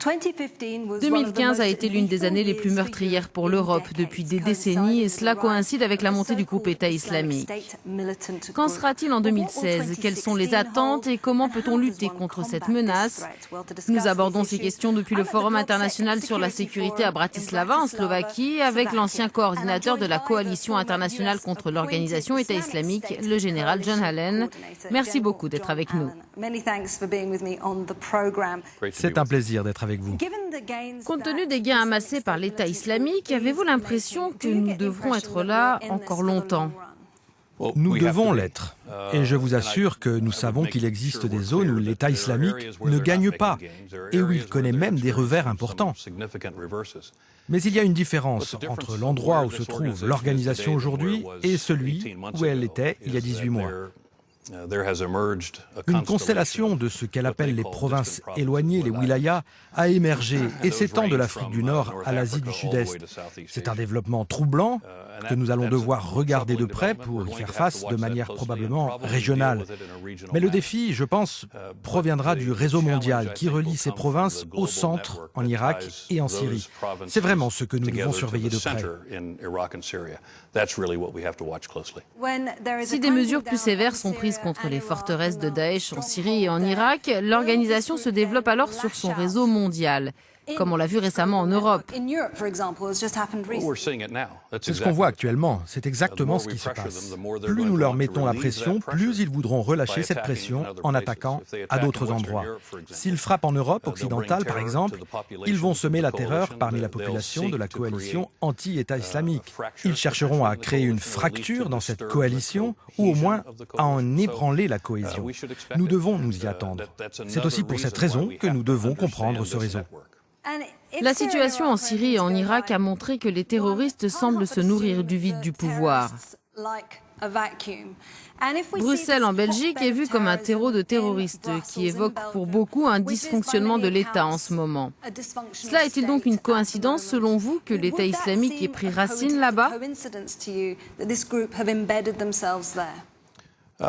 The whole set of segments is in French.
2015 a été l'une des années les plus meurtrières pour l'Europe depuis des décennies et cela coïncide avec la montée du groupe État islamique. Qu'en sera-t-il en 2016? Quelles sont les attentes et comment peut-on lutter contre cette menace? Nous abordons ces questions depuis le Forum international sur la sécurité à Bratislava, en Slovaquie, avec l'ancien coordinateur de la coalition internationale contre l'organisation État islamique, le général John Allen. Merci beaucoup d'être avec nous. C'est un plaisir d'être avec vous. Compte tenu des gains amassés par l'État islamique, avez-vous l'impression que nous devrons être là encore longtemps? Nous devons l'être. Et je vous assure que nous savons qu'il existe des zones où l'État islamique ne gagne pas et où il connaît même des revers importants. Mais il y a une différence entre l'endroit où se trouve l'organisation aujourd'hui et celui où elle était il y a 18 mois. Une constellation de ce qu'elle appelle les provinces éloignées, les wilayas, a émergé et s'étend de l'Afrique du Nord à l'Asie du Sud-Est. C'est un développement troublant que nous allons devoir regarder de près pour y faire face de manière probablement régionale. Mais le défi, je pense, proviendra du réseau mondial qui relie ces provinces au centre, en Irak et en Syrie. C'est vraiment ce que nous devons surveiller de près. Si des mesures plus sévères sont prises contre les forteresses de Daesh en Syrie et en Irak, l'organisation se développe alors sur son réseau mondial, comme on l'a vu récemment en Europe. C'est ce qu'on voit actuellement, c'est exactement ce qui se passe. Plus nous leur mettons la pression, plus ils voudront relâcher cette pression en attaquant à d'autres endroits. S'ils frappent en Europe occidentale, par exemple, ils vont semer la terreur parmi la population de la coalition anti-État islamique. Ils chercheront à créer une fracture dans cette coalition ou au moins à en ébranler la cohésion. Nous devons nous y attendre. C'est aussi pour cette raison que nous devons comprendre ce réseau. La situation en Syrie et en Irak a montré que les terroristes semblent se nourrir du vide du pouvoir. Bruxelles, en Belgique, est vue comme un terreau de terroristes qui évoque pour beaucoup un dysfonctionnement de l'État en ce moment. Cela est-il donc une coïncidence, selon vous, que l'État islamique ait pris racine là-bas? Je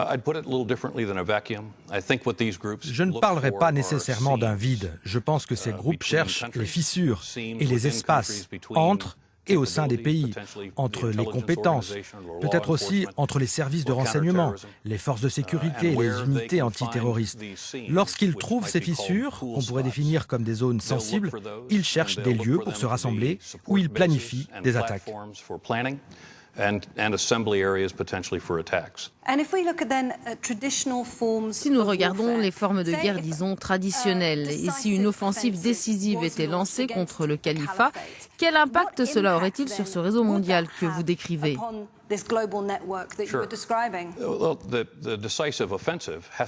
ne parlerai pas nécessairement d'un vide. Je pense que ces groupes cherchent les fissures et les espaces entre et au sein des pays, entre les compétences, peut-être aussi entre les services de renseignement, les forces de sécurité et les unités antiterroristes. Lorsqu'ils trouvent ces fissures, qu'on pourrait définir comme des zones sensibles, ils cherchent des lieux pour se rassembler où ils planifient des attaques. Si nous regardons les formes de guerre, disons, traditionnelles, et si une offensive décisive était lancée contre le califat, quel impact cela aurait-il sur ce réseau mondial que vous décrivez?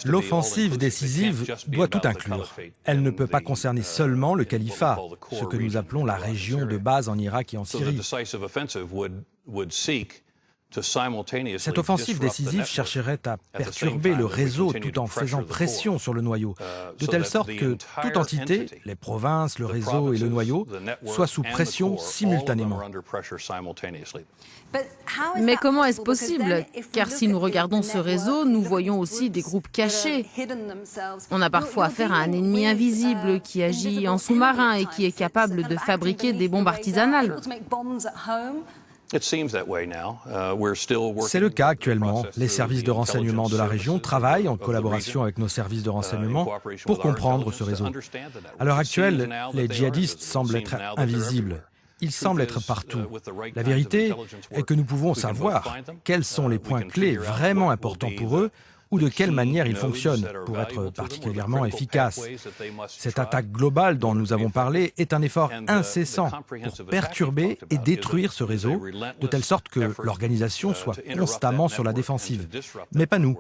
L'offensive décisive doit tout inclure. Elle ne peut pas concerner seulement le califat, ce que nous appelons la région de base en Irak et en Syrie. Cette offensive décisive chercherait à perturber le réseau tout en faisant pression sur le noyau, de telle sorte que toute entité, les provinces, le réseau et le noyau, soient sous pression simultanément. Mais comment est-ce possible? Car si nous regardons ce réseau, nous voyons aussi des groupes cachés. On a parfois affaire à un ennemi invisible qui agit en sous-marin et qui est capable de fabriquer des bombes artisanales. C'est le cas actuellement. Les services de renseignement de la région travaillent en collaboration avec nos services de renseignement pour comprendre ce réseau. À l'heure actuelle, les djihadistes semblent être invisibles. Ils semblent être partout. La vérité est que nous pouvons savoir quels sont les points clés vraiment importants pour eux ou de quelle manière ils fonctionnent pour être particulièrement efficaces. Cette attaque globale dont nous avons parlé est un effort incessant pour perturber et détruire ce réseau, de telle sorte que l'organisation soit constamment sur la défensive. Mais pas nous.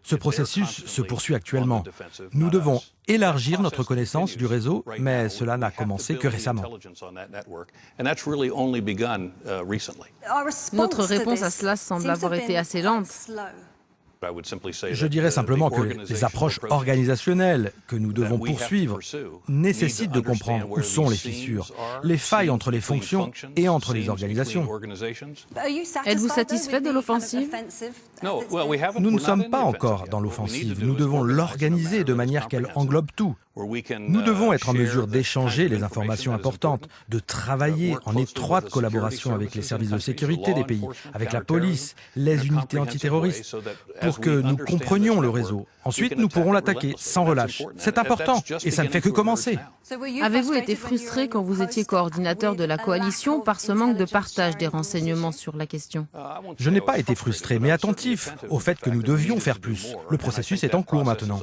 Ce processus se poursuit actuellement. Nous devons élargir notre connaissance du réseau, mais cela n'a commencé que récemment. Notre réponse à cela semble avoir été assez lente. Je dirais simplement que les approches organisationnelles que nous devons poursuivre nécessitent de comprendre où sont les fissures, les failles entre les fonctions et entre les organisations. Êtes-vous satisfait de l'offensive? Nous ne sommes pas encore dans l'offensive. Nous devons l'organiser de manière qu'elle englobe tout. Nous devons être en mesure d'échanger les informations importantes, de travailler en étroite collaboration avec les services de sécurité des pays, avec la police, les unités antiterroristes, pour que nous comprenions le réseau. Ensuite, nous pourrons l'attaquer sans relâche. C'est important et ça ne fait que commencer. Avez-vous été frustré quand vous étiez coordinateur de la coalition par ce manque de partage des renseignements sur la question? Je n'ai pas été frustré, mais attentif au fait que nous devions faire plus. Le processus est en cours maintenant.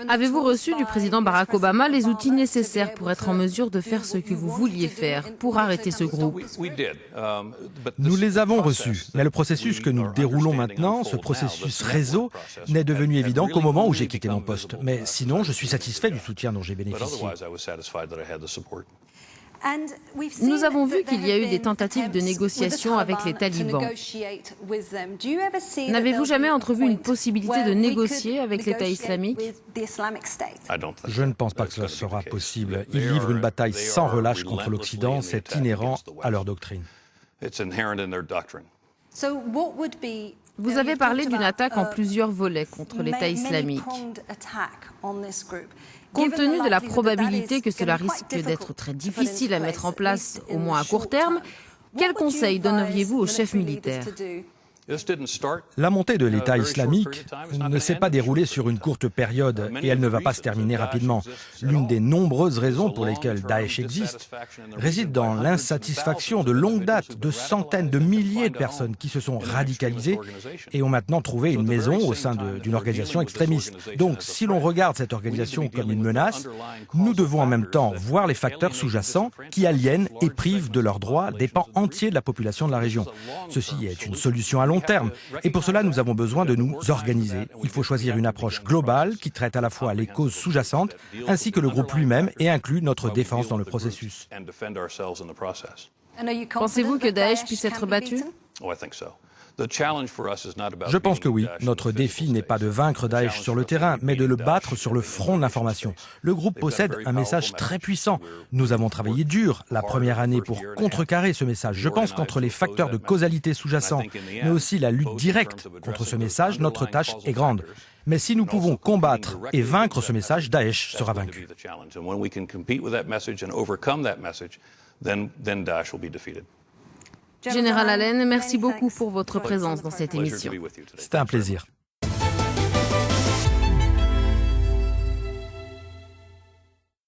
Avez-vous reçu du président Barack Obama les outils nécessaires pour être en mesure de faire ce que vous vouliez faire, pour arrêter ce groupe? Nous les avons reçus, mais le processus que nous déroulons maintenant, ce processus réseau, n'est devenu évident qu'au moment où j'ai quitté mon poste. Mais sinon, je suis satisfait du soutien dont j'ai bénéficié. Nous avons vu qu'il y a eu des tentatives de négociation avec les talibans. N'avez-vous jamais entrevu une possibilité de négocier avec l'État islamique? Je ne pense pas que cela sera possible. Ils livrent une bataille sans relâche contre l'Occident, c'est inhérent à leur doctrine. Vous avez parlé d'une attaque en plusieurs volets contre l'État islamique. Compte tenu de la probabilité que cela risque d'être très difficile à mettre en place, au moins à court terme, quels conseils donneriez-vous aux chefs militaires? La montée de l'État islamique ne s'est pas déroulée sur une courte période et elle ne va pas se terminer rapidement. L'une des nombreuses raisons pour lesquelles Daesh existe réside dans l'insatisfaction de longue date de centaines de milliers de personnes qui se sont radicalisées et ont maintenant trouvé une maison au sein d'une organisation extrémiste. Donc, si l'on regarde cette organisation comme une menace, nous devons en même temps voir les facteurs sous-jacents qui aliènent et privent de leurs droits des pans entiers de la population de la région. Ceci est une solution à long terme. Et pour cela, nous avons besoin de nous organiser. Il faut choisir une approche globale qui traite à la fois les causes sous-jacentes ainsi que le groupe lui-même et inclut notre défense dans le processus. Pensez-vous que Daesh puisse être battu? Je pense que oui. Notre défi n'est pas de vaincre Daesh sur le terrain, mais de le battre sur le front de l'information. Le groupe possède un message très puissant. Nous avons travaillé dur la première année pour contrecarrer ce message. Je pense qu'entre les facteurs de causalité sous-jacents, mais aussi la lutte directe contre ce message, notre tâche est grande. Mais si nous pouvons combattre et vaincre ce message, Daesh sera vaincu. Général Allen, merci beaucoup pour votre présence dans cette émission. C'était un plaisir.